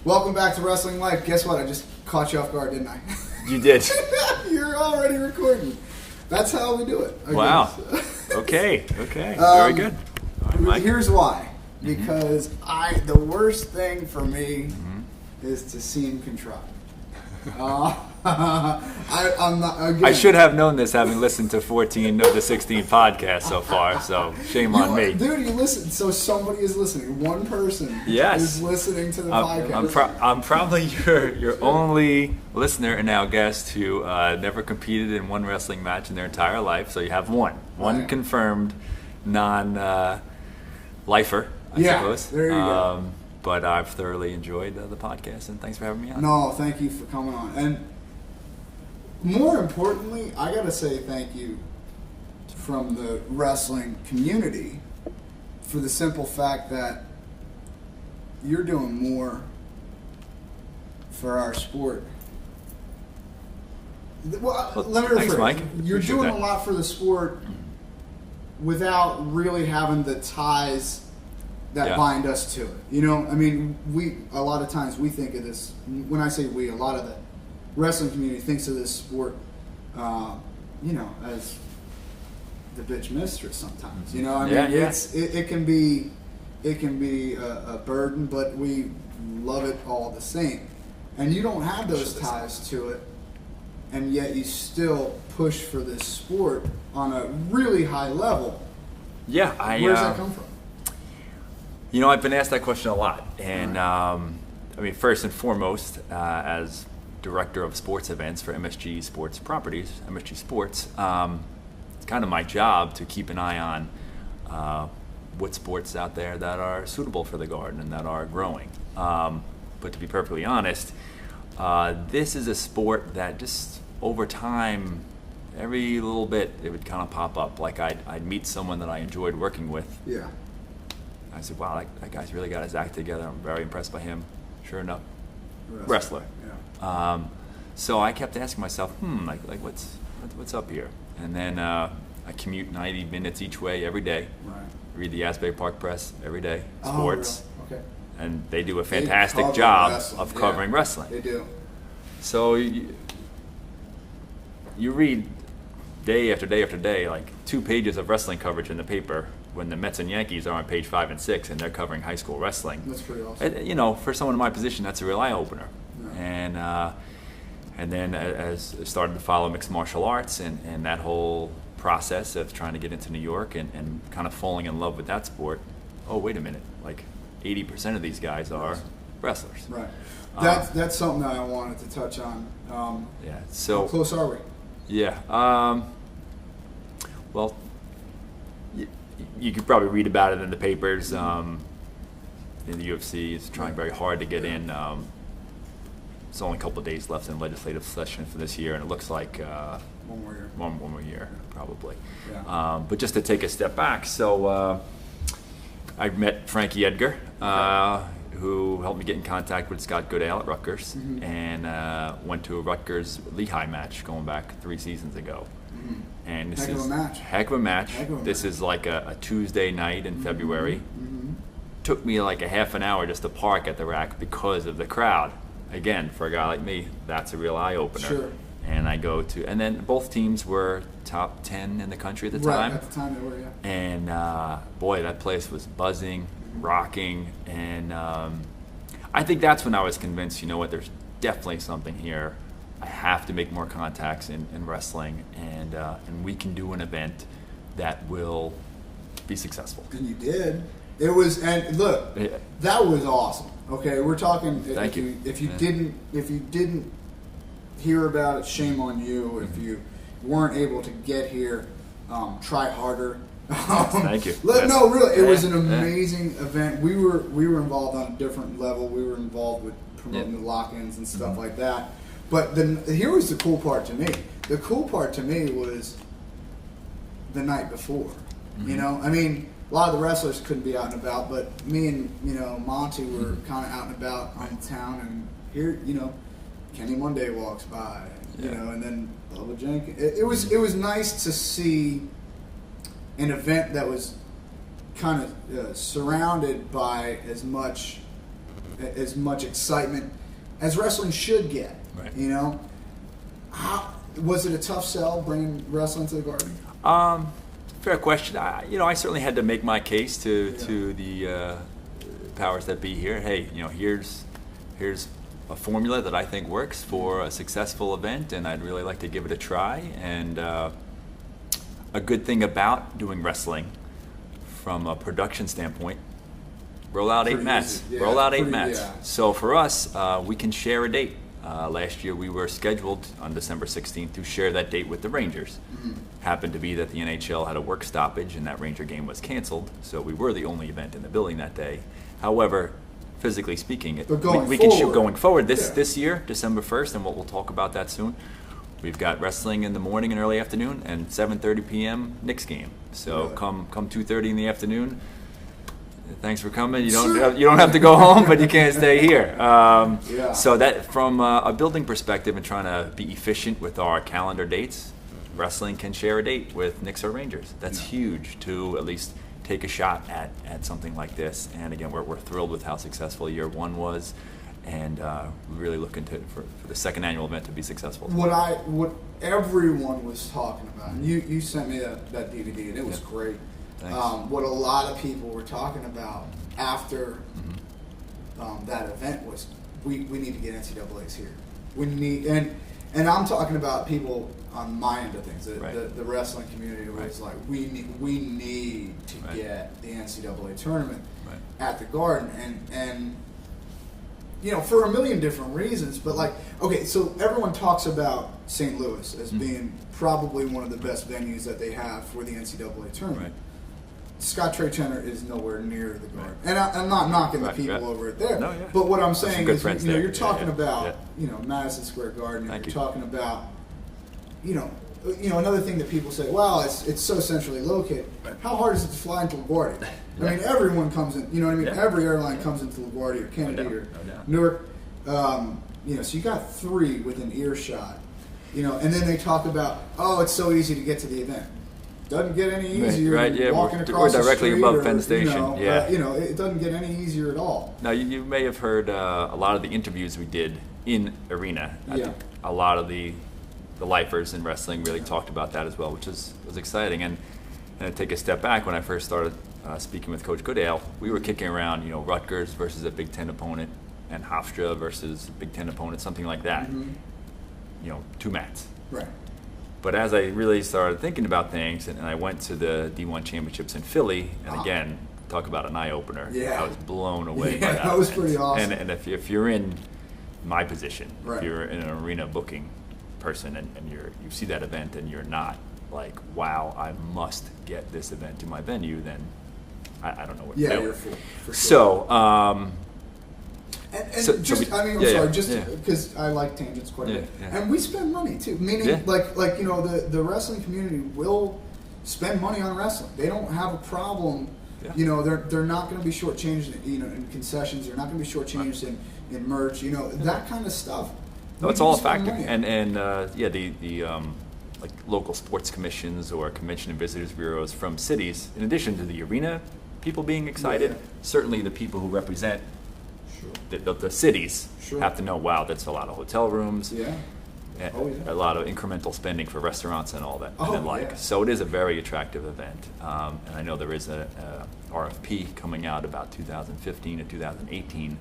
Welcome back to Wrestling Life. Guess what? I just caught you off guard, didn't I? You did. You're already recording. That's how we do it. Wow. Okay. Very good. All right, Mike. Here's why. Because the worst thing for me is to seem contrite. I'm not. Again, I should have known this having listened to 14 of the 16 podcasts so far, so shame on me. Dude, you listen. So somebody is listening. One person is listening to the podcast. I'm probably your only listener and now guest who never competed in one wrestling match in their entire life. So you have one confirmed non-lifer, I suppose. There you go. But I've thoroughly enjoyed the podcast, and thanks for having me on. No, thank you for coming on. And more importantly, I got to say thank you from the wrestling community for the simple fact that you're doing more for our sport. Well, let me rephrase. Thanks, Mike. You're Appreciate doing that. a lot for the sport without really having the ties that bind us to it. You know, I mean, a lot of times we think of this, when I say we, a lot of the wrestling community thinks of this sport, as the bitch mistress sometimes. You know, I mean, it can be a burden, but we love it all the same. And you don't have those ties to it, and yet you still push for this sport on a really high level. Yeah, Where does that come from? You know, I've been asked that question a lot, and first and foremost, as director of sports events for MSG Sports Properties, MSG Sports, it's kind of my job to keep an eye on what sports out there that are suitable for the Garden and that are growing. But to be perfectly honest, this is a sport that just over time, every little bit, it would kind of pop up. Like I'd meet someone that I enjoyed working with. Yeah. I said, wow, that guy's really got his act together. I'm very impressed by him. Sure enough, wrestler. Yeah. So I kept asking myself, what's up here? And then I commute 90 minutes each way every day. Right. Read the Asbury Park Press every day, sports. Oh, really? Okay. And they do a fantastic job of covering wrestling. They do. So you read day after day after day, like 2 pages of wrestling coverage in the paper, when the Mets and Yankees are on page 5 and 6 and they're covering high school wrestling. That's pretty awesome. And, for someone in my position, that's a real eye-opener. Yeah. And then as I started to follow mixed martial arts and that whole process of trying to get into New York and kind of falling in love with that sport, oh, wait a minute, like 80% of these guys are wrestlers. Right. That's something that I wanted to touch on. So how close are we? Yeah. Well, you could probably read about it in the papers. In the UFC is trying very hard to get in. It's only a couple of days left in legislative session for this year, and it looks like one more year. One more year, probably. Yeah. But just to take a step back, so I met Frankie Edgar, who helped me get in contact with Scott Goodale at Rutgers, and went to a Rutgers Lehigh match going back 3 seasons ago. And this is heck of a match. This is like a Tuesday night in February. Took me like a half an hour just to park at the rack because of the crowd. Again, for a guy like me, that's a real eye opener. Sure. And and then both teams were top 10 in the country at the time. Right, at the time they were, yeah. And boy, that place was buzzing, rocking, and I think that's when I was convinced, you know what, there's definitely something here. I have to make more contacts in wrestling, and we can do an event that will be successful. And you did. It was, and look, that was awesome. Okay, we're talking. Thank you. If you didn't hear about it, shame on you. If you weren't able to get here, try harder. Thank you. No, really, it was an amazing event. We were involved on a different level. We were involved with promoting the lock-ins and stuff like that. But here was the cool part to me. The cool part to me was the night before. You know, I mean, a lot of the wrestlers couldn't be out and about, but me and Monty were kind of out and about on town, and here, Kenny Monday walks by, and then Bubba Jenkins. It was nice to see an event that was kind of surrounded by as much as much excitement as wrestling should get. Right. You know, was it a tough sell bringing wrestling to the Garden? Fair question. I certainly had to make my case to the powers that be here. Hey, here's a formula that I think works for a successful event, and I'd really like to give it a try. And a good thing about doing wrestling from a production standpoint, roll out eight mats. Roll out eight mats. Yeah. So for us, we can share a date. Last year we were scheduled on December 16th to share that date with the Rangers. Mm-hmm. Happened to be that the NHL had a work stoppage and that Ranger game was canceled, so we were the only event in the building that day. However, physically speaking, we can shoot going forward this year, December 1st, and we'll talk about that soon. We've got wrestling in the morning and early afternoon, and 7:30 p.m. Knicks game. So come 2:30 in the afternoon. Thanks for coming. You don't have to go home, but you can't stay here. So that from a building perspective and trying to be efficient with our calendar dates, wrestling can share a date with Knicks or Rangers. That's huge to at least take a shot at something like this. And again, we're thrilled with how successful year one was, and we're really looking for the second annual event to be successful. What everyone was talking about, and you sent me that DVD, and it was great. What a lot of people were talking about after that event was we need to get NCAAs here. We need, and I'm talking about people on my end of things. The wrestling community was like, we need to get the NCAA tournament at the Garden, and for a million different reasons. But so everyone talks about St. Louis as being probably one of the best venues that they have for the NCAA tournament. Right. Scott Trade Center is nowhere near the Garden, and I'm not knocking the people over it there. No, but what I'm saying is, you're talking about Madison Square Garden, and you're talking about, another thing that people say, well, it's so centrally located. How hard is it to fly into LaGuardia? I mean, everyone comes in. Every airline comes into LaGuardia or Kennedy or Newark. So you got three within earshot. And then they talk about, it's so easy to get to the event. Doesn't get any easier walking across we're directly the street above Penn Station. It doesn't get any easier at all. Now, you may have heard a lot of the interviews we did in arena. I think a lot of the lifers in wrestling really talked about that as well, which was exciting. And to take a step back, when I first started speaking with Coach Goodale, we were kicking around, Rutgers versus a Big Ten opponent and Hofstra versus a Big Ten opponent, something like that. 2 mats. Right. But as I really started thinking about things, and I went to the D1 championships in Philly, and again, talk about an eye-opener. Yeah. I was blown away by that. That was pretty awesome. And if you're in my position, right. if you're in an arena booking person, and you see that event and you're not like, wow, I must get this event to my venue, then I don't know what to do. Yeah, you're a fool. For sure. So, I'm sorry, because I like tangents quite a bit. Yeah. And we spend money too. Meaning, the wrestling community will spend money on wrestling. They don't have a problem. Yeah. They're not going to be shortchanged. In concessions, they're not going to be shortchanged in merch. That kind of stuff. No, it's all a factor. And the local sports commissions or convention and visitors bureaus from cities, in addition to the arena people being excited, certainly the people who represent the cities have to know, wow, that's a lot of hotel rooms, a lot of incremental spending for restaurants and all that. So it is a very attractive event. And I know there is a RFP coming out about 2015 to 2018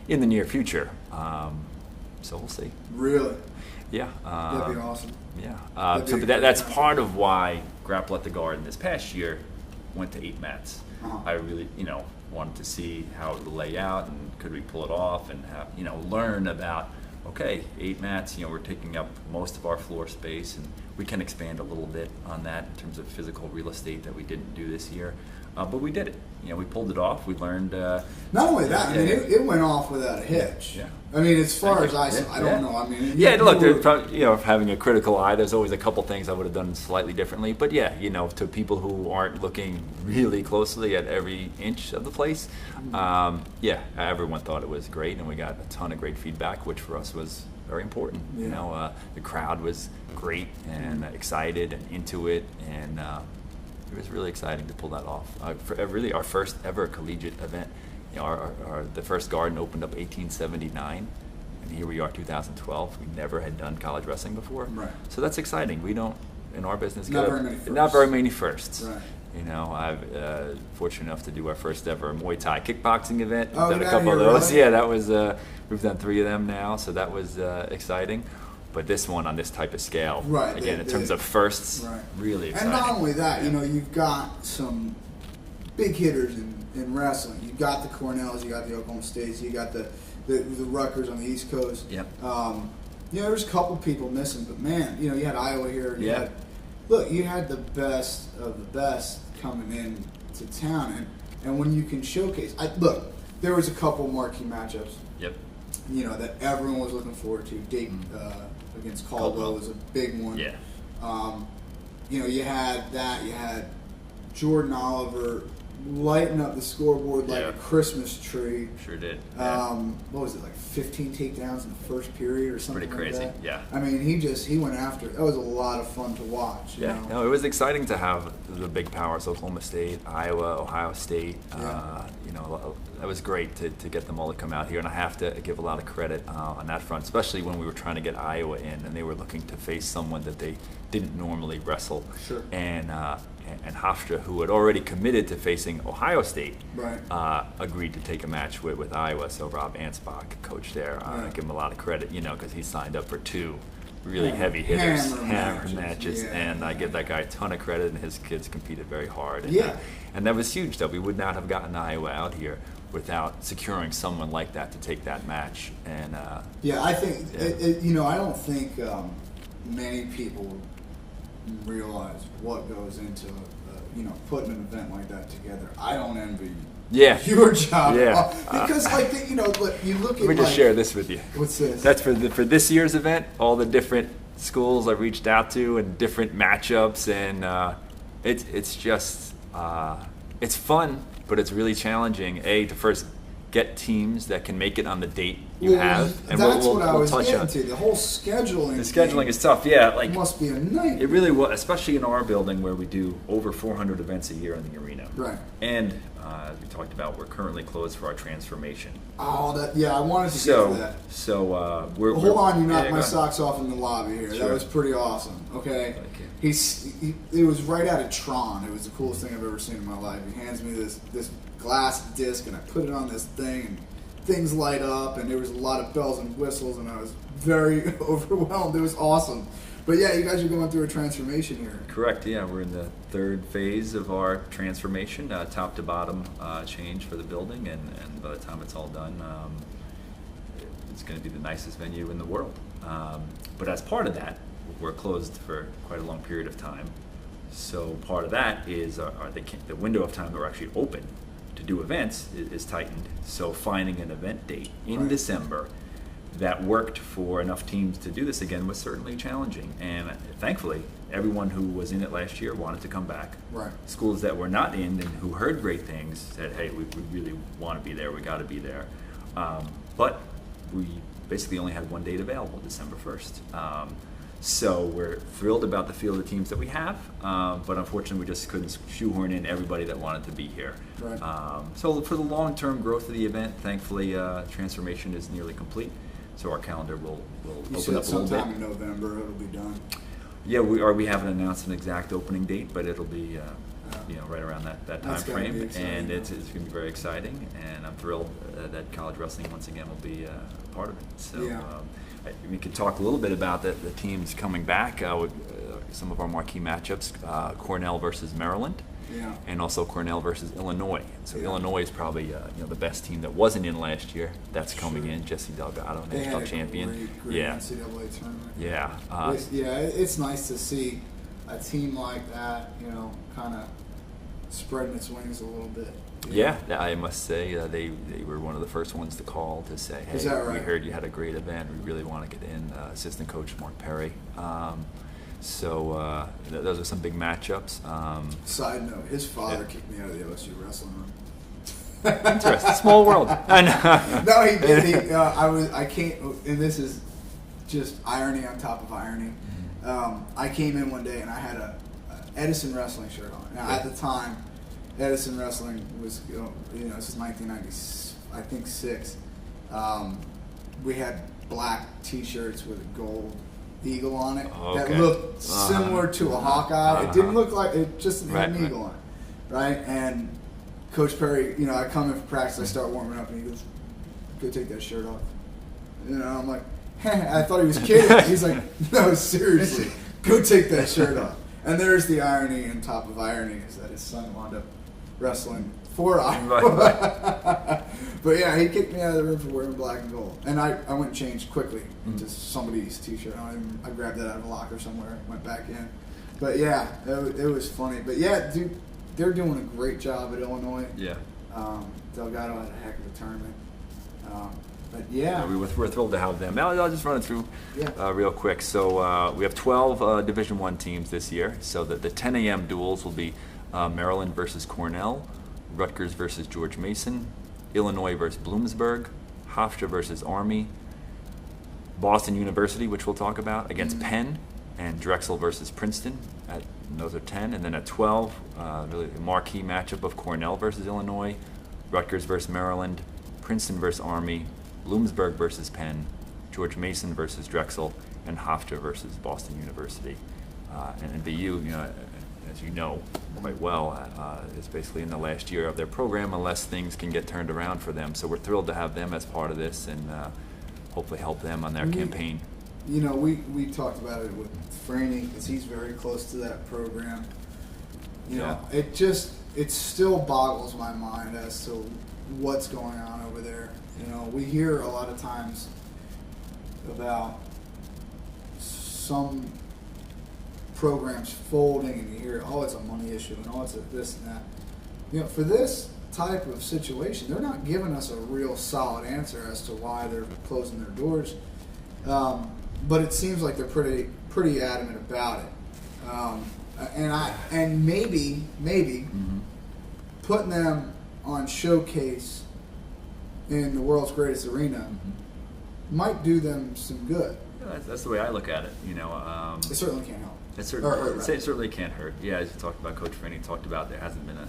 in the near future. So we'll see. Really? Yeah. That'd be awesome. Yeah. That's part of why Grapple at the Garden this past year went to 8 mats. I really, wanted to see how it would lay out and could we pull it off and have, learn about, 8 mats, we're taking up most of our floor space, and we can expand a little bit on that in terms of physical real estate that we didn't do this year. But we did it. We pulled it off. We learned. Not only that, it went off without a hitch. Yeah. I mean, as far as I saw, I don't know. I mean, look, having a critical eye, there's always a couple things I would have done slightly differently. But to people who aren't looking really closely at every inch of the place, everyone thought it was great, and we got a ton of great feedback, which for us was very important. Yeah. The crowd was great and excited and into it, and it was really exciting to pull that off. For really our first ever collegiate event the first Garden opened up 1879, and here we are, 2012. We never had done college wrestling before, Right. So that's exciting. We don't in our business Not very many firsts. Right. I've fortunate enough to do our first ever Muay Thai kickboxing event. Oh, We've done a couple of those. Really? Yeah, that was. We've done 3 of them now, so that was exciting. But this one on this type of scale, right? Again, in terms of firsts, right. Really exciting. And not only that, you've got some big hitters in wrestling. You got the Cornells, you got the Oklahoma States, you got the Rutgers on the East Coast. Yep. There's a couple people missing, but man, you had Iowa here. You had the best of the best coming in to town, and when you can showcase, there was a couple marquee matchups. Yep. That everyone was looking forward to. Dayton against Caldwell was a big one. Yeah. You had that. You had Jordan Oliver lighting up the scoreboard like a Christmas tree. Sure did. Yeah. What was it, like 15 takedowns in the first period or something? Pretty crazy. Like that? Yeah. I mean, he went after it. That was a lot of fun to watch. Yeah. No, it was exciting to have the big powers: Oklahoma State, Iowa, Ohio State. Yeah. That was great to get them all to come out here, and I have to give a lot of credit on that front, especially when we were trying to get Iowa in, and they were looking to face someone that they didn't normally wrestle. Sure. And Hofstra, who had already committed to facing Ohio State, right. Agreed to take a match with Iowa. So Rob Ansbach, coach there, give him a lot of credit, because he signed up for 2 really heavy hitters, hammer matches, and I give that guy a ton of credit, and his kids competed very hard. And, and that was huge, though. We would not have gotten Iowa out here without securing someone like that to take that match. And I think I don't think many people realize what goes into putting an event like that together. I don't envy your job. Because you look at. Let me just share this with you. What's this? That's for this year's event. All the different schools I've reached out to and different matchups, and it's just it's fun, but it's really challenging. To first get teams that can make it on the date you have, and that's we'll what I was touch getting on. to. The whole scheduling. The scheduling is tough. Yeah, it must be a nightmare. It really was, especially in our building where we do over 400 events a year in the arena. Right. And we talked about we're currently closed for our transformation. Oh, I wanted to get to that. So hold on, you knocked my socks off in the lobby here. Sure. That was pretty awesome. Okay. It was right out of Tron. It was the coolest thing I've ever seen in my life. He hands me this glass disc, and I put it on this thing, and things light up, and there was a lot of bells and whistles, and I was very overwhelmed. It was awesome. But you guys are going through a transformation here. Correct. Yeah, we're in the 3rd phase of our transformation, top to bottom change for the building, and by the time it's all done, it's going to be the nicest venue in the world. But as part of that, we're closed for quite a long period of time. So part of that is the window of time that we're actually open to do events is tightened. So finding an event date in December that worked for enough teams to do this again was certainly challenging. And thankfully, everyone who was in it last year wanted to come back. Right. Schools that were not in and who heard great things said, hey, we really want to be there, we got to be there. But we basically only had one date available, December 1st. So we're thrilled about the field of teams that we have, but unfortunately we just couldn't shoehorn in everybody that wanted to be here. Right. So for the long-term growth of the event, thankfully transformation is nearly complete. So our calendar will open up a little bit. Sometime in November it'll be done. Yeah, we haven't announced an exact opening date, but it'll be right around that time frame, and it's going to be very exciting. And I'm thrilled that college wrestling once again will be a part of it. So we could talk a little bit about the teams coming back. Some of our marquee matchups: Cornell versus Maryland. Yeah. And also Cornell versus Illinois. So Illinois is probably the best team that wasn't in last year. That's coming in. Jesse Delgado, national champion. Great NCAA tournament. Yeah. It's nice to see a team like that, kind of spreading its wings a little bit. Yeah, I must say they were one of the first ones to call to say, hey, we heard you had a great event. We really want to get in. Assistant coach Mark Perry. So those are some big matchups. Side note: his father kicked me out of the OSU wrestling room. Interesting, small world. I know. No, he did. I came, and this is just irony on top of irony. I came in one day and I had a Edison wrestling shirt on. Now at the time, Edison Wrestling was, this is 1990, I think 6. We had black T-shirts with a gold eagle on it that looked similar to a Hawkeye. It didn't look like it; just had an eagle on it, right? And Coach Perry, I come in for practice, I start warming up, and he goes, "Go take that shirt off." I'm like, I thought he was kidding. He's like, "No, seriously, go take that shirt off." And there's the irony on top of irony is that his son wound up wrestling for Iowa. But yeah, he kicked me out of the room for wearing black and gold. And I went and changed quickly into somebody's T-shirt. I grabbed that out of a locker somewhere, went back in. But yeah, it was funny. But yeah, dude, they're doing a great job at Illinois. Yeah. Delgado had a heck of a tournament. But yeah. We're thrilled to have them. Now I'll just run it through real quick. So we have 12 Division I teams this year. So the 10 a.m. duels will be Maryland versus Cornell, Rutgers versus George Mason, Illinois versus Bloomsburg, Hofstra versus Army, Boston University, which we'll talk about, against Penn, and Drexel versus Princeton. Those are 10. And then at 12, really a marquee matchup of Cornell versus Illinois, Rutgers versus Maryland, Princeton versus Army, Bloomsburg versus Penn, George Mason versus Drexel, and Hofstra versus Boston University. And BU, as you know quite well, is basically in the last year of their program unless things can get turned around for them. So we're thrilled to have them as part of this and hopefully help them on their campaign. We talked about it with Franny because he's very close to that program. It still boggles my mind as to what's going on over there. We hear a lot of times about some programs folding, and you hear, it's a money issue, and it's a this and that. For this type of situation, they're not giving us a real solid answer as to why they're closing their doors. But it seems like they're pretty adamant about it. And maybe putting them on showcase in the world's greatest arena might do them some good. Yeah, that's the way I look at it. It certainly can't help. It certainly can't hurt. Yeah, as you talked about, Coach Franny talked about, there hasn't been a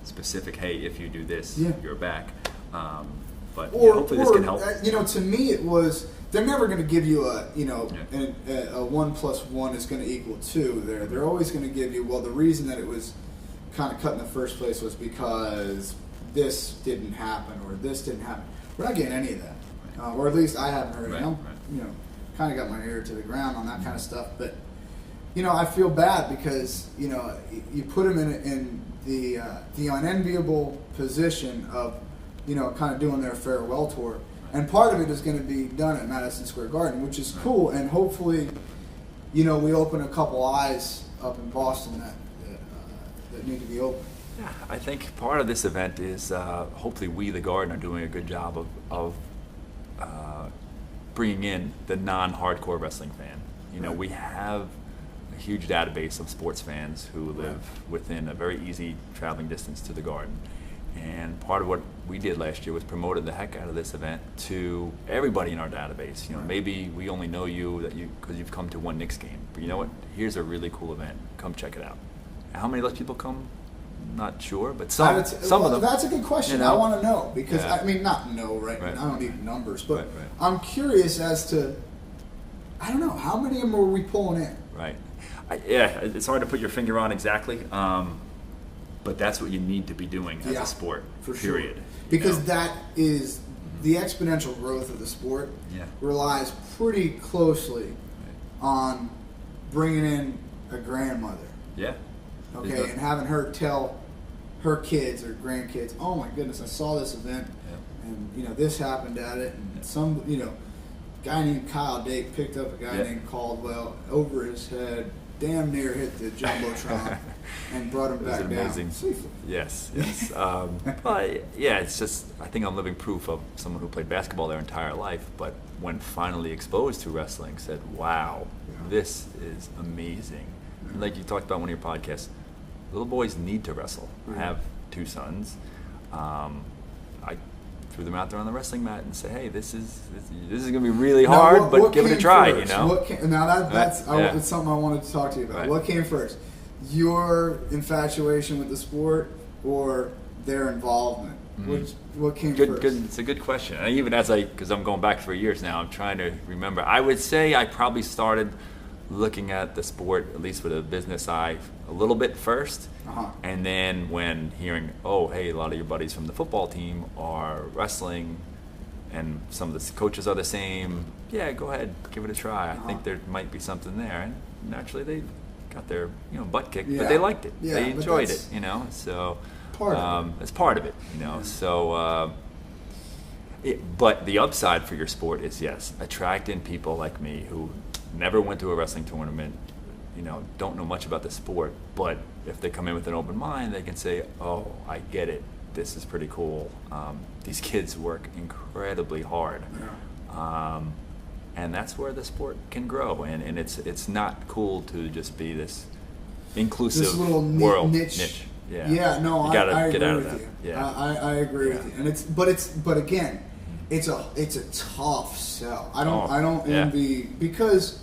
specific, hey, if you do this, you're back. But hopefully this can help. To me it was, they're never going to give you a 1 + 1 is going to equal 2 there. They're always going to give you, the reason that it was kind of cut in the first place was because this didn't happen or this didn't happen. We're not getting any of that. Or at least I haven't heard it. I'm kind of got my ear to the ground on that kind of stuff. But, I feel bad because, you put them in the unenviable position of, kind of doing their farewell tour. And part of it is going to be done at Madison Square Garden, which is cool. And hopefully, we open a couple eyes up in Boston that need to be open. Yeah, I think part of this event is hopefully we, the Garden, are doing a good job of bringing in the non-hardcore wrestling fan. We have a huge database of sports fans who live within a very easy traveling distance to the Garden. And part of what we did last year was promoted the heck out of this event to everybody in our database. Maybe we only know you because you've come to one Knicks game. But you know what? Here's a really cool event. Come check it out. How many less people come? Not sure, but some of them. That's a good question. I want to know because not know right now. I don't need numbers, but I'm curious as to, I don't know, how many of them are we pulling in? Right. It's hard to put your finger on exactly, but that's what you need to be doing as a sport. For period. Sure. Because that is the exponential growth of the sport. Relies pretty closely on bringing in a grandmother. Yeah. Okay, and having her tell her kids or grandkids, oh my goodness, I saw this event, and this happened at it, and some guy named Kyle Dake picked up a guy named Caldwell over his head, damn near hit the jumbotron, and brought him back amazing. Down. Yes. It's just, I think I'm living proof of someone who played basketball their entire life, but when finally exposed to wrestling, said, wow, this is amazing. And like you talked about on one of your podcasts, little boys need to wrestle. I have 2 sons. I threw them out there on the wrestling mat and say, hey, this is going to be really hard, but give it a try, first? That's something I wanted to talk to you about. What came first? Your infatuation with the sport or their involvement? What came Good. first? It's a good question. And even because I'm going back for years now, I'm trying to remember. I would say I probably started looking at the sport, at least with a business eye, a little bit first. And then when hearing, oh, hey, a lot of your buddies from the football team are wrestling, and some of the coaches are the same, yeah, go ahead, give it a try. I think there might be something there. And naturally, they got their butt kicked, but they liked it. Yeah, they enjoyed it, so it's part of it, So, but the upside for your sport is, yes, attracting people like me who never went to a wrestling tournament, don't know much about the sport, but if they come in with an open mind, they can say, oh, I get it. This is pretty cool. These kids work incredibly hard. And that's where the sport can grow. And it's not cool to just be this inclusive this little world niche. Yeah. No, you gotta I get agree out with of that. you. Yeah. I agree with you. And but again, it's a tough sell. I don't envy, because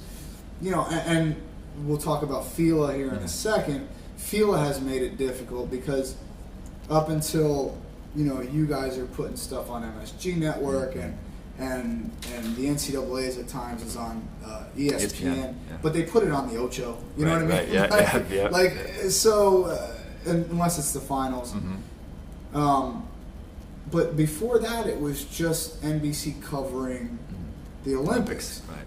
and we'll talk about FILA here in a second. FILA has made it difficult because up until you guys are putting stuff on MSG Network and the NCAA's at times is on ESPN, but they put it on the Ocho. You know what I mean? Right. Yeah. So unless it's the finals. But before that, it was just NBC covering the Olympics. Right.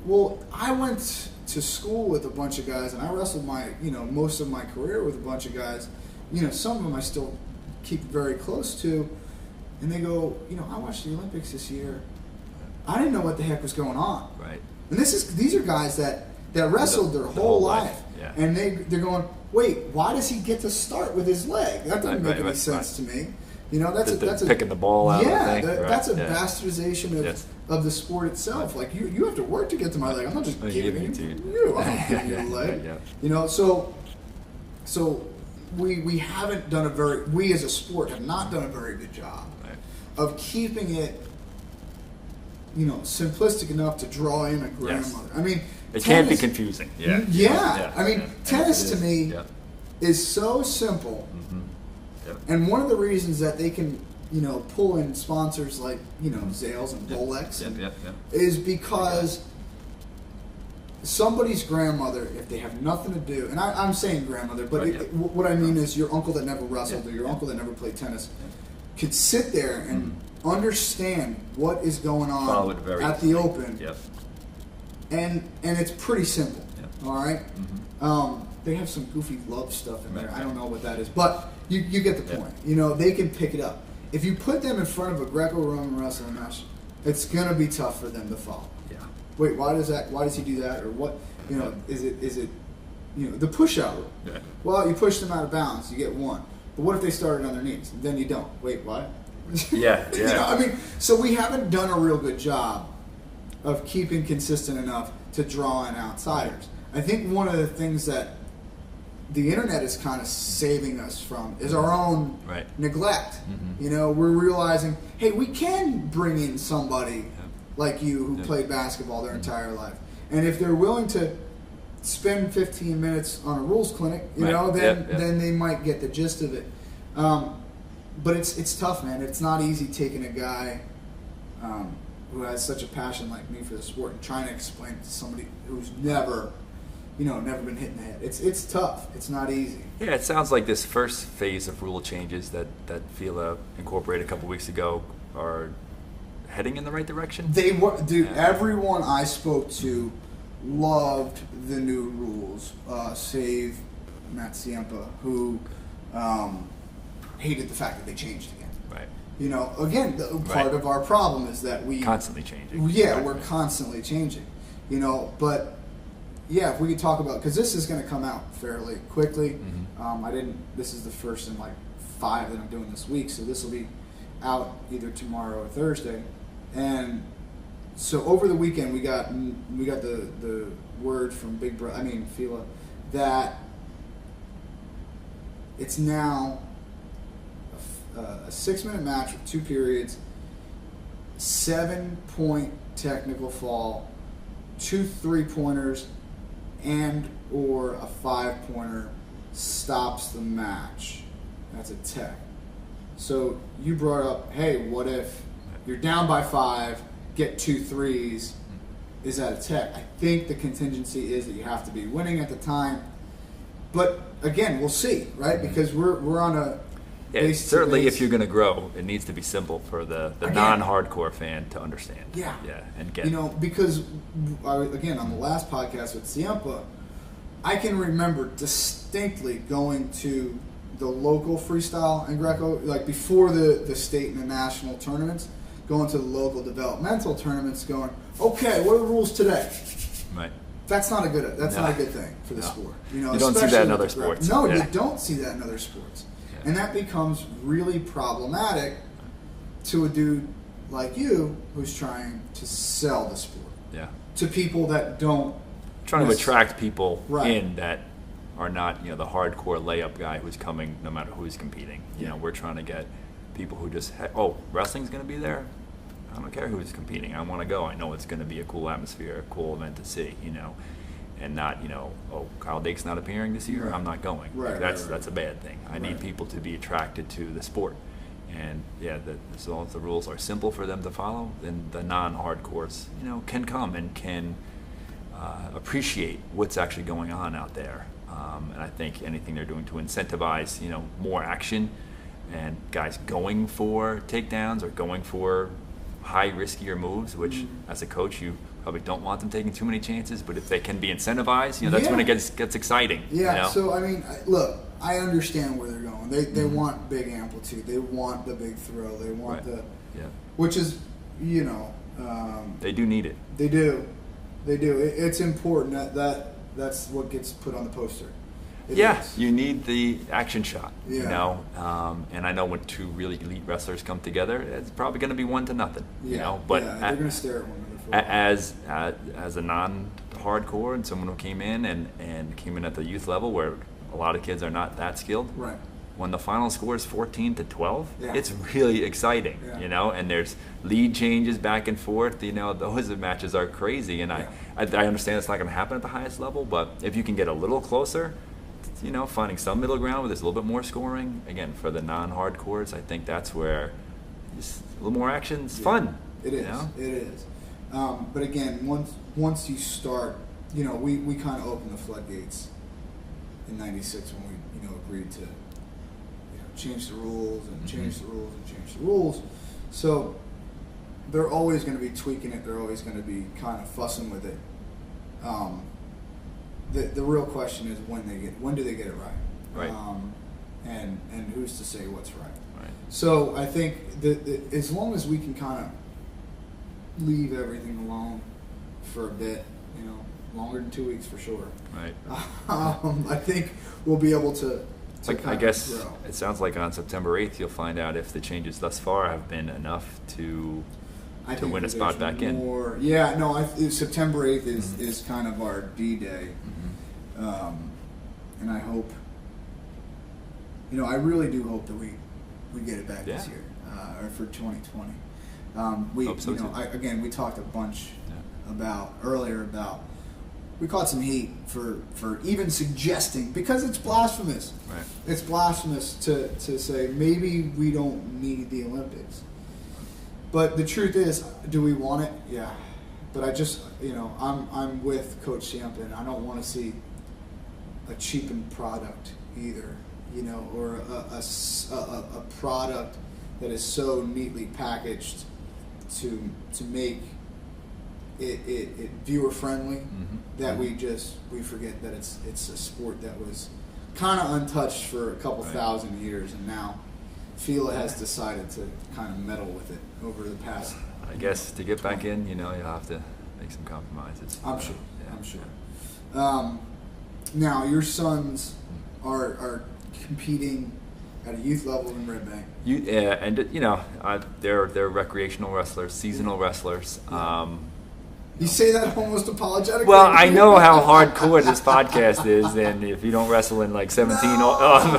Well, I went to school with a bunch of guys, and I wrestled most of my career with a bunch of guys. Some of them I still keep very close to, and they go, I watched the Olympics this year. I didn't know what the heck was going on. Right. And these are guys that wrestled their whole life. Yeah. And they're going, wait, why does he get to start with his leg? That doesn't make any sense to me. That's picking the ball out. That's a bastardization of the sport itself. Like you have to work to get to my leg. I'm not just giving it to you. I'm not giving you the leg. So we haven't done we as a sport have not done a very good job of keeping it simplistic enough to draw in a grandmother. I mean, it can be confusing. I mean, tennis to me is so simple. And one of the reasons that they can, pull in sponsors like, Zales and Rolex is because somebody's grandmother, if they have nothing to do, and I'm saying grandmother, but what I mean is your uncle that never wrestled or your uncle that never played tennis could sit there and understand what is going on at the Open. And it's pretty simple. All right? They have some goofy love stuff in there. I don't know what that is, but you get the point. They can pick it up. If you put them in front of a Greco-Roman wrestling match, it's gonna be tough for them to follow. Wait, why does he do that? Or what? Is it the push-out rule? Well, you push them out of bounds, you get one. But what if they started on their knees? Then you don't. Wait, what? So we haven't done a real good job of keeping consistent enough to draw in outsiders. I think one of the things that the internet is kind of saving us from is our own neglect. We're realizing, hey, we can bring in somebody like you who played basketball their entire life. And if they're willing to spend 15 minutes on a rules clinic, then they might get the gist of it. But it's tough, man. It's not easy taking a guy who has such a passion like me for the sport and trying to explain it to somebody who's never been hit in the head. It's tough. It's not easy. Yeah, it sounds like this first phase of rule changes that FILA incorporated a couple weeks ago are heading in the right direction. They were, dude. Everyone I spoke to loved the new rules, save Matt Ciampa, who hated the fact that they changed again. Right. Again, part of our problem is that we constantly changing. Yeah, we're constantly changing. But. Yeah, if we could talk about, because this is going to come out fairly quickly. This is the first in like 5 that I'm doing this week, so this will be out either tomorrow or Thursday. And so over the weekend we got the word from FILA, that it's now a 6-minute match with 2 periods, 7-point technical fall, 2 3-pointers, and or a 5-pointer stops the match. That's a tech. So you brought up, hey, what if you're down by 5, get 2 threes? Is that a tech? I think the contingency is that you have to be winning at the time. But again, we'll see, right? Because we're on a certainly if you're going to grow, it needs to be simple for the non-hardcore fan to understand. Yeah. And get because again, on the last podcast with Siempa, I can remember distinctly going to the local freestyle and Greco, like before the state and the national tournaments, going to the local developmental tournaments, going, okay, what are the rules today? Right. That's not a good thing for the sport. You don't see that in other sports. No, you don't see that in other sports. Yeah. And that becomes really problematic to a dude like you who's trying to sell the sport. Yeah. To people that don't trying to attract people in that are not, the hardcore layup guy who's coming no matter who's competing. You know, we're trying to get people who just, wrestling's going to be there? I don't care who's competing. I want to go. I know it's going to be a cool atmosphere, a cool event to see, and not, Kyle Dake's not appearing this year, I'm not going. Right, that's a bad thing. I need people to be attracted to the sport. And, as long as the rules are simple for them to follow, then the non-hardcores, can come and can appreciate what's actually going on out there. And I think anything they're doing to incentivize, more action and guys going for takedowns or going for high riskier moves, which as a coach you probably don't want them taking too many chances, but if they can be incentivized, that's when it gets exciting. Yeah. So I mean, look, I understand where they're going. They want big amplitude. They want the big throw. They want which is they do need it. They do. It's important that's what gets put on the poster. You need the action shot, and I know when 2 really elite wrestlers come together, it's probably going to be 1-0, but they're going to stare at one another. As a non-hardcore and someone who came in and came in at the youth level where a lot of kids are not that skilled, right? When the final score is 14-12, it's really exciting, and there's lead changes back and forth. Those matches are crazy, and I understand it's not going to happen at the highest level, but if you can get a little closer, finding some middle ground where there's a little bit more scoring, again, for the non-hardcores, I think that's where just a little more action is fun. It is. It is. But again, once you start, we kind of opened the floodgates in '96 when we agreed to change the rules and change the rules and change the rules. So they're always going to be tweaking it. They're always going to be kind of fussing with it. The real question is when do they get it right? Right. And who's to say what's right? Right. So I think that as long as we can kind of leave everything alone for a bit, longer than 2 weeks for sure. Right. I think we'll be able to I guess grow. It sounds like on September 8th you'll find out if the changes thus far have been enough to win a spot back in. September 8th is kind of our D-Day. And I hope, I really do hope that we get it back this year, or for 2020. Hope so too. We talked a bunch earlier about we caught some heat for even suggesting, because it's blasphemous. Right. It's blasphemous to say maybe we don't need the Olympics. But the truth is, do we want it? Yeah. But I just, I'm with Coach Siempa, and I don't want to see a cheapened product either, or a product that is so neatly packaged to make it viewer friendly that we forget that it's a sport that was kind of untouched for a couple thousand years, and now FILA has decided to kind of meddle with it over the past. I guess to get back in, you'll have to make some compromises. I'm sure. Now your sons are competing at a youth level in Red Bank. They're recreational wrestlers, seasonal wrestlers. You say that almost apologetically. Well, I know how hardcore this podcast is, and if you don't wrestle in like 17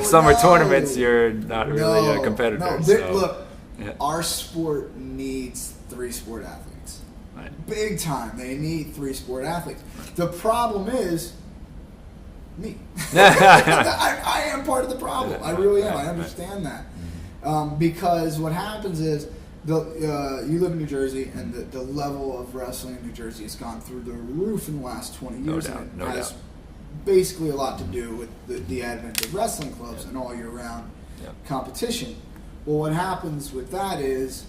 summer tournaments, you're not really a competitor. No, look, our sport needs 3 sport athletes. Right. Big time. They need 3 sport athletes. The problem is me. I am part of the problem. I really am. I understand that. Because what happens is, you live in New Jersey, and the level of wrestling in New Jersey has gone through the roof in the last 20 years. No doubt. Basically a lot to do with the advent of wrestling clubs and all year-round competition. Well, what happens with that is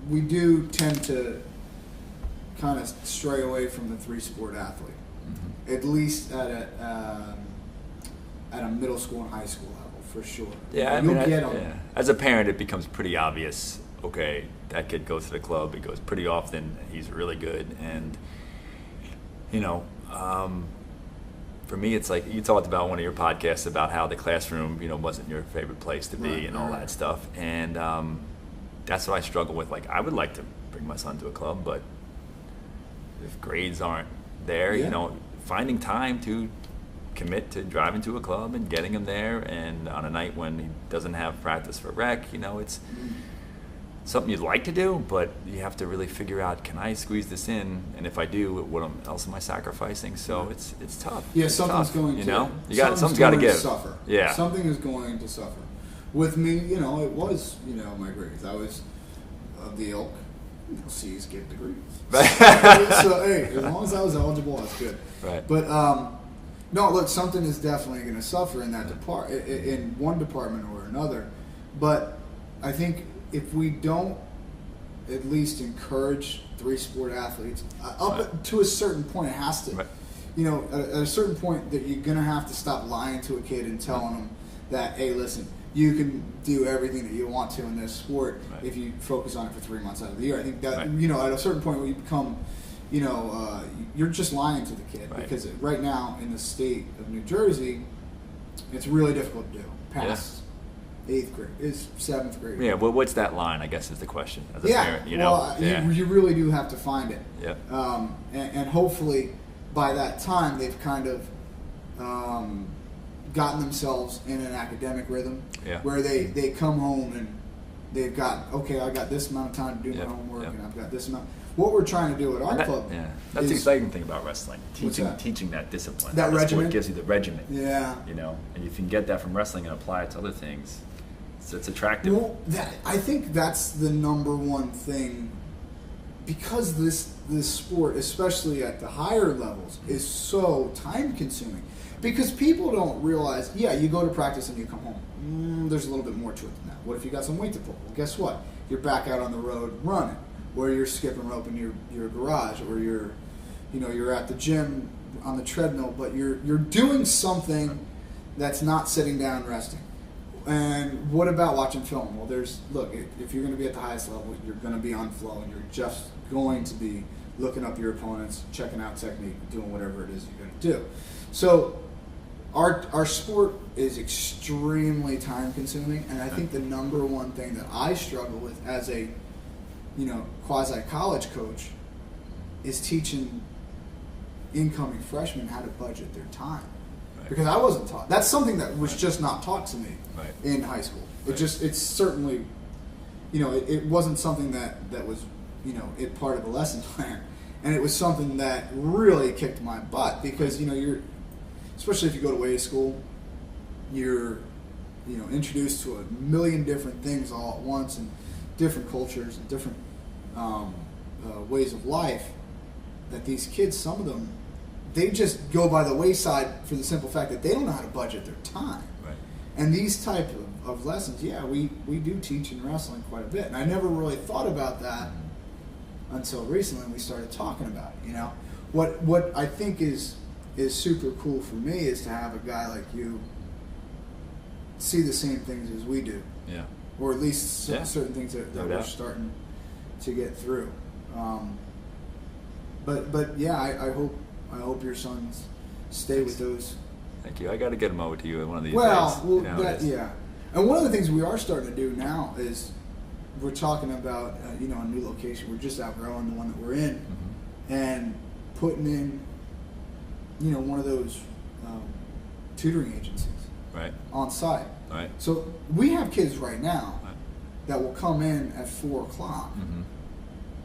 we do tend to kind of stray away from the three-sport athlete, at least at a middle school and high school level, for sure. Yeah, as a parent, it becomes pretty obvious. Okay, that kid goes to the club. He goes pretty often. He's really good, and for me, it's like you talked about one of your podcasts about how the classroom, wasn't your favorite place to be and all that stuff. And that's what I struggle with. Like, I would like to bring my son to a club, but if grades aren't there, finding time to commit to driving to a club and getting him there, and on a night when he doesn't have practice for rec, it's something you'd like to do, but you have to really figure out, can I squeeze this in? And if I do, what else am I sacrificing? So it's tough. Yeah, it's something's tough, going to something's got to give. Suffer. Yeah, something is going to suffer. With me, it was my grades. I was of the ilk. C's get degrees. So hey, as long as I was eligible, that's good. Right. But no, look, something is definitely going to suffer in that in one department or another. But I think if we don't at least encourage three-sport athletes, up to a certain point, it has to, at a certain point that you're going to have to stop lying to a kid and telling them that, hey, listen, you can do everything that you want to in this sport if you focus on it for 3 months out of the year. I think that, at a certain point when you become, you're just lying to the kid because right now in the state of New Jersey, it's really difficult to do. Past 8th grade is 7th grade. Yeah, well, what's that line, I guess, is the question as a parent, you really do have to find it. Yeah. And hopefully by that time they've kind of gotten themselves in an academic rhythm where they come home and they've got, I got this amount of time to do my homework and I've got this amount. What we're trying to do at our club that's the exciting thing about wrestling. Teaching that discipline. That regimen. Sport gives you the regimen. Yeah. And if you can get that from wrestling and apply it to other things, it's attractive. Well, I think that's the number one thing, because this sport, especially at the higher levels, is so time consuming. Because people don't realize, you go to practice and you come home. There's a little bit more to it than that. What if you got some weight to pull? Well, guess what? You're back out on the road running, or you're skipping rope in your garage, or you're at the gym on the treadmill, but you're doing something that's not sitting down and resting. And what about watching film? Well, if you're going to be at the highest level, you're going to be on flow, and you're just going to be looking up your opponents, checking out technique, doing whatever it is you're going to do. So our sport is extremely time consuming, and I think the number one thing that I struggle with as a quasi college coach is teaching incoming freshmen how to budget their time. Because I wasn't taught. That's something that was just not taught to me in high school. It's certainly, it wasn't something that was, part of the lesson plan. And it was something that really kicked my butt because, you're, especially if you go to weight school, you're, introduced to a million different things all at once and different cultures and different ways of life that these kids, some of them, they just go by the wayside for the simple fact that they don't know how to budget their time. Right. And these type of lessons, we do teach in wrestling quite a bit. And I never really thought about that until recently when we started talking about it. What I think is super cool for me is to have a guy like you see the same things as we do. Yeah. Or at least certain things that we're starting to get through. But I hope your sons stay with those. Thank you. I got to get them over to you one of these days. Well, and one of the things we are starting to do now is we're talking about a new location. We're just outgrowing the one that we're in, and putting in one of those tutoring agencies on site. Right. So we have kids right now that will come in at 4:00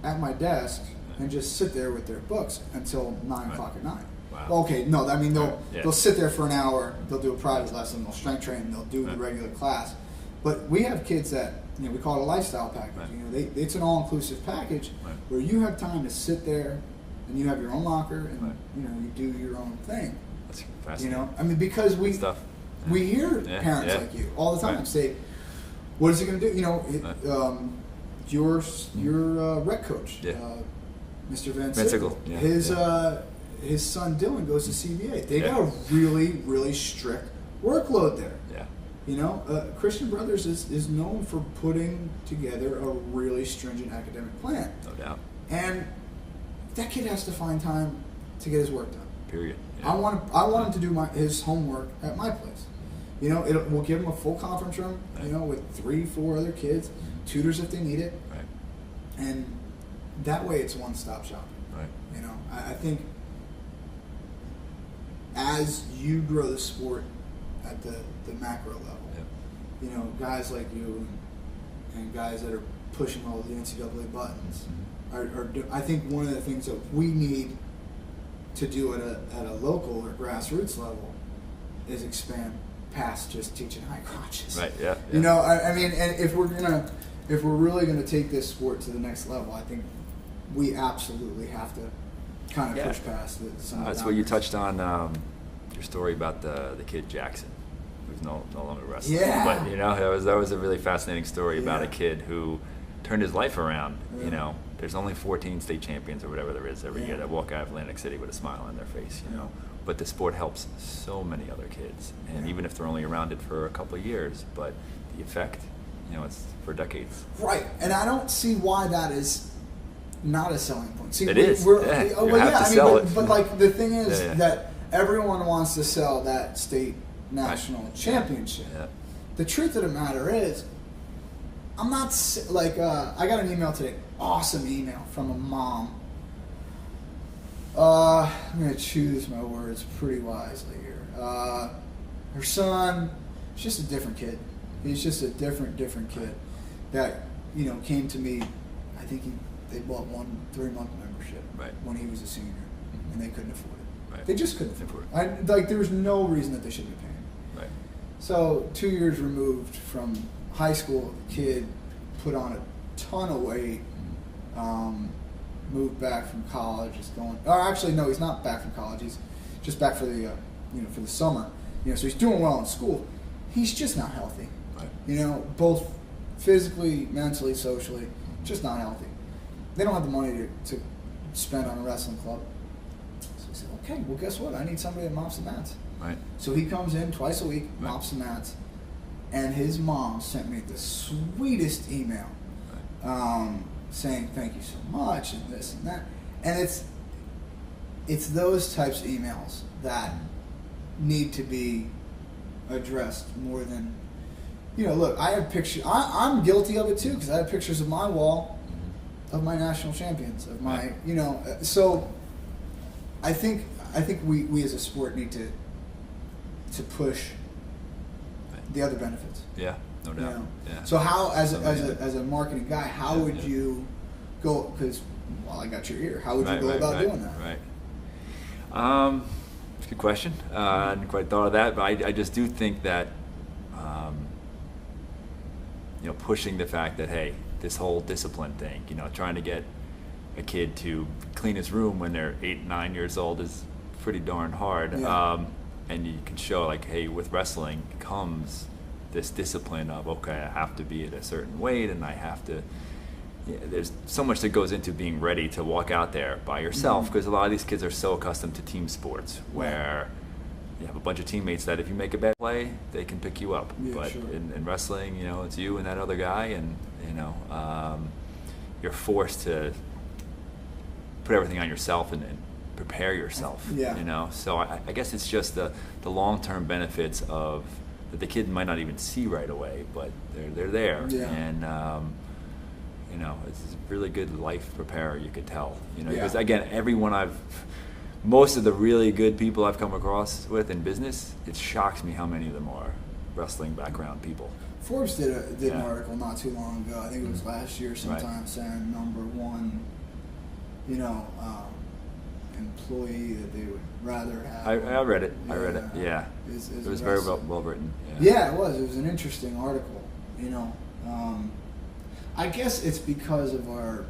at my desk and just sit there with their books until 9:00 at night. Wow. Wow. Okay, no, I mean Yeah. they'll sit there for an hour, they'll do a private lesson, they'll strength train, they'll do the regular class. But we have kids that, you know, we call it a lifestyle package. Right. You know, it's an all-inclusive package where you have time to sit there and you have your own locker and you know, you do your own thing. That's fascinating. You know, I mean, because we hear parents like you all the time say, "What is he going to do?" You know, your rec coach, Mr. Van Sickle, his son Dylan goes to CBA. They got a really, really strict workload there. Yeah. You know, Christian Brothers is known for putting together a really stringent academic plan. No doubt. And that kid has to find time to get his work done. Period. Yeah. I want him to do his homework at my place. You know, we'll give him a full conference room, you know, with 3-4 other kids, tutors if they need it. Right. And that way it's one-stop shopping. Right. You know, I think as you grow the sport at the macro level, you know, guys like you and guys that are pushing all the NCAA buttons I think one of the things that we need to do at a local or grassroots level is expand past just teaching high crotches. Right. Yeah. You know, I mean, and if we're really gonna take this sport to the next level, I think we absolutely have to kind of push past some. That's what you touched on your story about the kid Jackson, who's no longer wrestling. Yeah. But you know, that was a really fascinating story about a kid who turned his life around. Yeah. You know, there's only 14 state champions or whatever there is every year that walk out of Atlantic City with a smile on their face. You know, but the sport helps so many other kids, and even if they're only around it for a couple of years, but the effect, you know, it's for decades. Right, and I don't see why that is not a selling point. See, it is. But like the thing is that everyone wants to sell that state national championship. Yeah. The truth of the matter is, I'm not like I got an email today, awesome email from a mom. I'm going to choose my words pretty wisely here. Her son, he's just a different kid. He's just a different kid that, you know, came to me. I think they bought 1 3-month membership when he was a senior, and they couldn't afford it. Right. They just couldn't afford it. Like there was no reason that they should be paying. Right. So 2 years removed from high school, the kid put on a ton of weight. Moved back from college, is going. Or actually, no, he's not back from college. He's just back for the, for the summer. You know, so he's doing well in school. He's just not healthy. Right. You know, both physically, mentally, socially, just not healthy. They don't have the money to spend on a wrestling club. So he said, okay, well, guess what? I need somebody that mops the mats. Right. So he comes in twice a week, mops the mats, and his mom sent me the sweetest email. Saying thank you so much and this and that, and it's those types of emails that need to be addressed more than, you know. Look, I have pictures. I'm guilty of it too because I have pictures of my wall of my national champions of my, you know. So I think we as a sport need to push the other benefits. Yeah. No doubt. You know? Yeah. So how, as a marketing guy, how would you go? Because I got your ear. How would you go about doing that? Right. It's a good question. I hadn't quite thought of that, but I just do think that pushing the fact that, hey, this whole discipline thing, trying to get a kid to clean his room when they're 8, 9 years old is pretty darn hard. Yeah. And you can show, like, hey, with wrestling comes this discipline of, okay, I have to be at a certain weight, and I have to. There's so much that goes into being ready to walk out there by yourself, because a lot of these kids are so accustomed to team sports where you have a bunch of teammates that if you make a bad play, they can pick you up. Yeah, but sure. in wrestling, it's you and that other guy, and you're forced to put everything on yourself and prepare yourself. Yeah. So I guess it's just the long-term benefits of that the kid might not even see right away, but they're there. Yeah. And it's a really good life preparer, you could tell. Because again, most of the really good people I've come across with in business, it shocks me how many of them are wrestling background people. Forbes did an article not too long ago. I think it was last year sometime, saying number one, employee that they would rather have. I read it. I read it. Yeah. It was very well written. Yeah, it was. It was an interesting article. You know, I guess it's because of our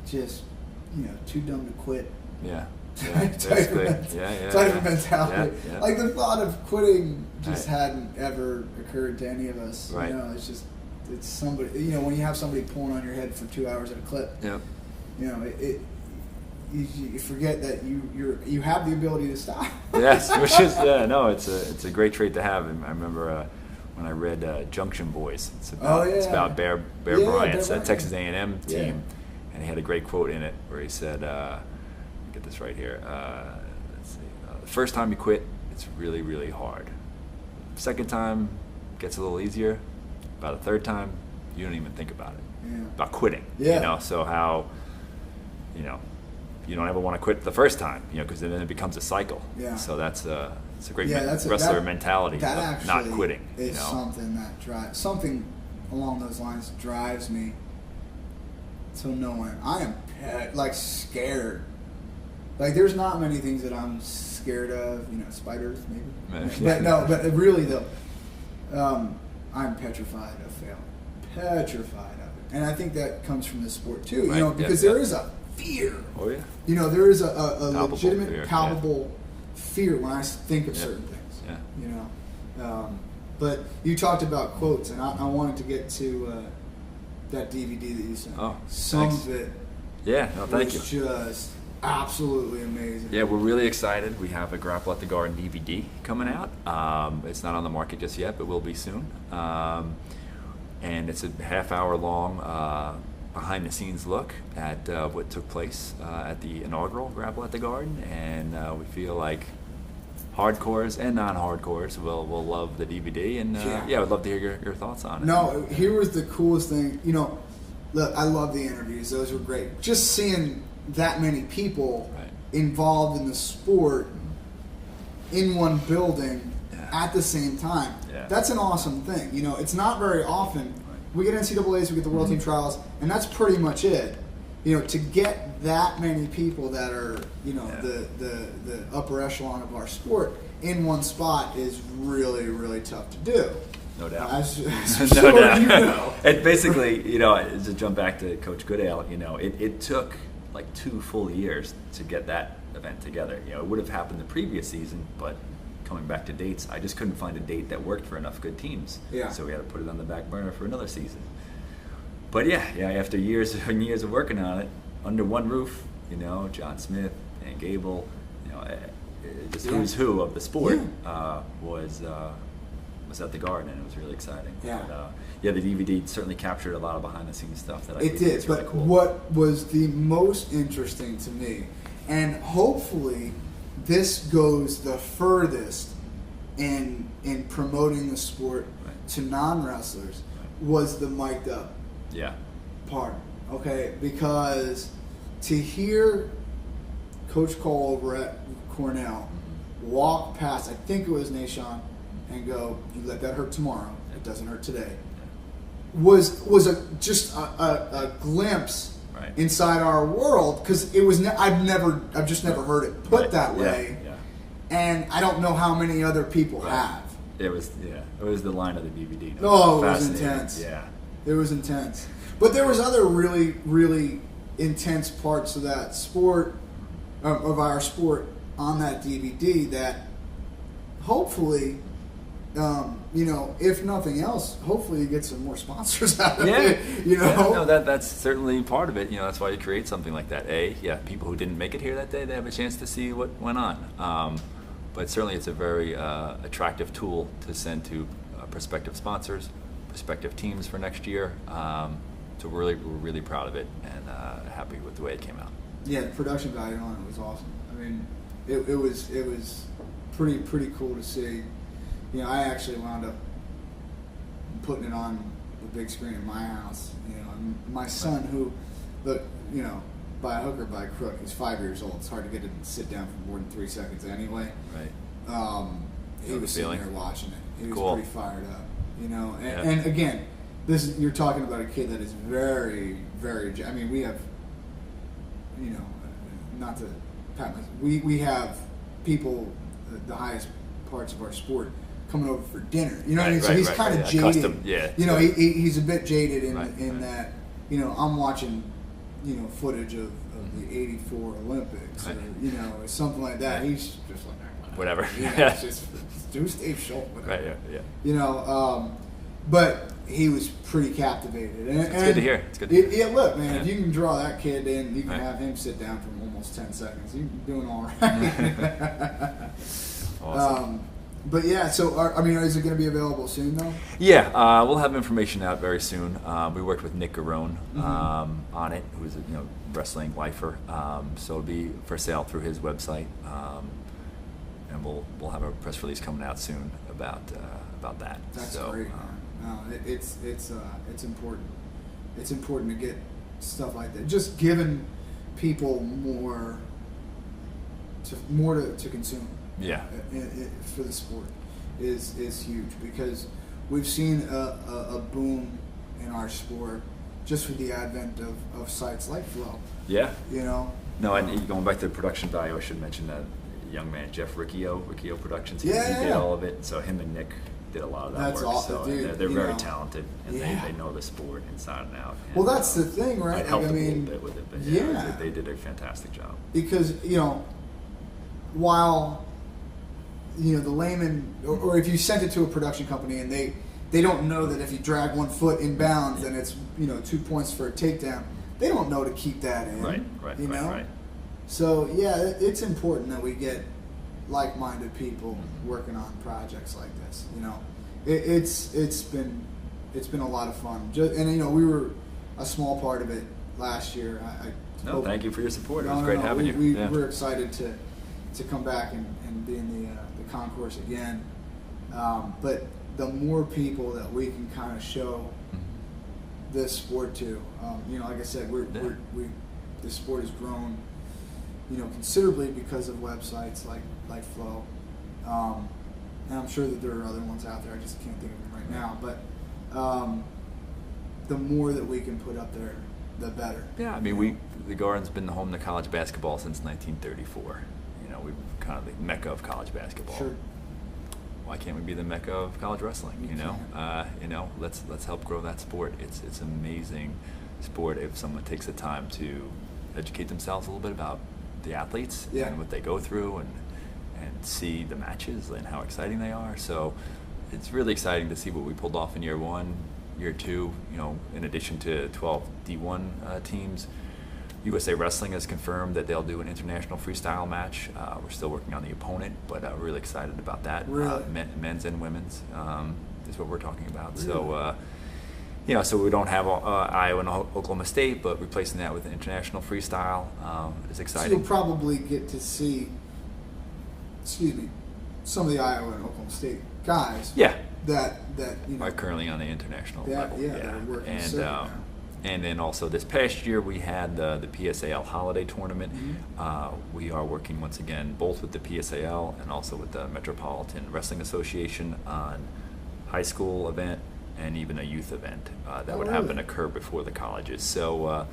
just, you know, too dumb to quit. Yeah. type of mentality. Yeah. Like the thought of quitting just hadn't ever occurred to any of us. Right. You know, it's somebody. You know, when you have somebody pulling on your head for 2 hours at a clip. Yep. You know, you forget that you have the ability to stop. Yes, which is it's a great trait to have. And I remember when I read Junction Boys. It's about Bear Bryant's Texas A&M team, and he had a great quote in it where he said, "Get this right here. Let's see. The first time you quit, it's really, really hard. Second time gets a little easier. About the third time, you don't even think about it. About quitting. Yeah. You know, so how, you know, you don't ever want to quit the first time, you know, because then it becomes a cycle. Yeah. So it's a great wrestler wrestler mentality that of not quitting. Is something that something along those lines drives me to no end. I am scared. Like there's not many things that I'm scared of. You know, spiders maybe. But really though, I'm petrified of failing. Petrified of it, and I think that comes from the sport too. You know, because there is a fear. Oh yeah. You know, there is a palpable legitimate, fear, palpable fear when I think of certain things. Yeah. You know, but you talked about quotes, and I wanted to get to that DVD that you sent. Oh, some thanks. of it. Yeah. No, thank you. Was just absolutely amazing. Yeah, we're really excited. We have a Grapple at the Garden DVD coming out. It's not on the market just yet, but will be soon. And it's a half-hour long behind-the-scenes look at what took place at the inaugural Grapple at the Garden, and we feel like hardcores and non-hardcores will love the DVD, and I'd love to hear your thoughts on it. No, here was the coolest thing. You know, look, I love the interviews; those were great. Just seeing that many people involved in the sport in one building at the same time. Yeah. That's an awesome thing. You know, it's not very often. We get NCAAs, we get the World Team Trials, and that's pretty much it. You know, to get that many people that are, you know, the upper echelon of our sport in one spot is really, really tough to do. No doubt. As no doubt. You know. And basically, you know, to jump back to Coach Goodale, you know, it took like 2 full years to get that event together. You know, it would have happened the previous season, but coming back to dates, I just couldn't find a date that worked for enough good teams. Yeah. So we had to put it on the back burner for another season. But after years and years of working on it, under one roof, you know, John Smith and Gable, you know, just who's who of the sport was at the Garden, and it was really exciting. Yeah. But, the DVD certainly captured a lot of behind-the-scenes stuff that I think did. is really cool. What was the most interesting to me, and hopefully this goes the furthest in promoting the sport to non-wrestlers, was the mic'd up part. Okay, because to hear Coach Cole over at Cornell walk past, I think it was Nashon, and go, "You let that hurt tomorrow. It doesn't hurt today." Was just a glimpse inside our world, because it was. I've just never heard it put that way, and I don't know how many other people have. It was the line of the DVD. It was intense. Yeah, it was intense. But there was other really, really intense parts of that sport, of our sport, on that DVD that hopefully. You know, if nothing else, hopefully you get some more sponsors out of it. You know, no, that's certainly part of it. You know, that's why you create something like that. People who didn't make it here that day, they have a chance to see what went on. But certainly, it's a very attractive tool to send to prospective sponsors, prospective teams for next year. So we're really proud of it and happy with the way it came out. Yeah, the production value on it was awesome. I mean, it was pretty cool to see. You know, I actually wound up putting it on the big screen in my house. You know, and my son, who, look, you know, by hook or by crook, he's 5 years old. It's hard to get him to sit down for more than 3 seconds anyway. Right. He was sitting there watching it. He was pretty fired up. You know, and again, you're talking about a kid that is very, very. I mean, we have, you know, not to we have people, the highest parts of our sport, coming over for dinner. You know what I mean? So he's kind of jaded. Custom, yeah. You know, he's a bit jaded in Right. that. You know, I'm watching, footage of the '84 Olympics, or something like that. He's just like whatever. It's just do Steve Schultz. Whatever. Right. Yeah. But he was pretty captivated. It's good to hear. It's good to hear. Yeah, look, man, if you can draw that kid in, you can have him sit down for almost 10 seconds. You're doing all right. Awesome. But yeah, so is it going to be available soon though? Yeah, we'll have information out very soon. We worked with Nick Garone on it, who's a wrestling lifer. So it'll be for sale through his website, and we'll have a press release coming out soon about that. That's great. No, it's important. It's important to get stuff like that. Just giving people more to consume. Yeah. For the sport is huge, because we've seen a boom in our sport just with the advent of sites like Flow. Yeah. No, and going back to the production value, I should mention that young man Jeff Riccio Productions. He Yeah. did all of it. So him and Nick did a lot of that That's work. awesome, so dude. they're very talented, and they know the sport inside and out. And, well, that's the thing, right? I helped them a little bit with it, but they did a fantastic job. Because while the layman, or if you sent it to a production company and they don't know that if you drag 1 foot in bounds, then it's 2 points for a takedown. They don't know to keep that in. Right. So yeah, it's important that we get like-minded people working on projects like this. It's been a lot of fun. And we were a small part of it last year. Thank you for your support. It was great having you. We're excited to come back and be in the concourse again. But the more people that we can kind of show this sport to, like I said, this sport has grown, considerably because of websites like Flow. And I'm sure that there are other ones out there. I just can't think of them right now. But the more that we can put up there, the better. Yeah, the Garden's been the home to college basketball since 1934. We're kind of the mecca of college basketball. Sure. Why can't we be the mecca of college wrestling? Let's help grow that sport. It's an amazing sport if someone takes the time to educate themselves a little bit about the athletes and what they go through, and see the matches and how exciting they are. So it's really exciting to see what we pulled off in year 1, year 2. In addition to 12 D1 teams. USA Wrestling has confirmed that they'll do an international freestyle match. We're still working on the opponent, but we're really excited about that. Really? Men's and women's is what we're talking about. Really? So we don't have Iowa and Oklahoma State, but replacing that with an international freestyle is exciting. So you'll probably get to see, some of the Iowa and Oklahoma State guys. Yeah. That are currently on the international level. That are working and then also this past year we had the PSAL Holiday Tournament. We are working once again both with the PSAL and also with the Metropolitan Wrestling Association on high school event and even a youth event that would happen occur before the colleges. So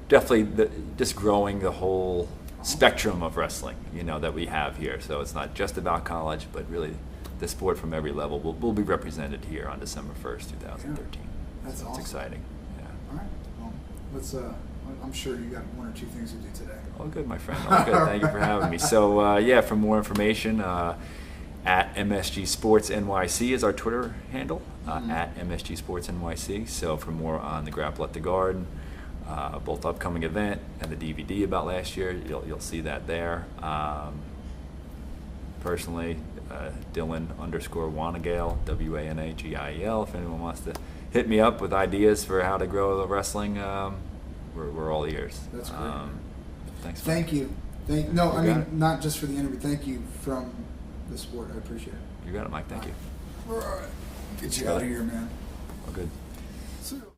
definitely just growing the whole spectrum of wrestling, that we have here. So it's not just about college, but really the sport from every level will be represented here on December 1st, 2013. That's so awesome. It's exciting. All right. Well, let's. I'm sure you got 1 or 2 things to do today. All good, my friend. All good. Thank you for having me. So for more information, at MSG Sports NYC is our Twitter handle. At MSG Sports NYC. So for more on the Grapple at the Garden, both upcoming event and the DVD about last year, you'll see that there. Personally, Dylan_Wanagiel, Wanagiel. If anyone wants to hit me up with ideas for how to grow the wrestling, we're all ears. That's great. Thanks. Thank you. Not just for the interview. Thank you from the sport. I appreciate it. You got it, Mike. Thank you. All right. Get you out of here, man. All good. See you.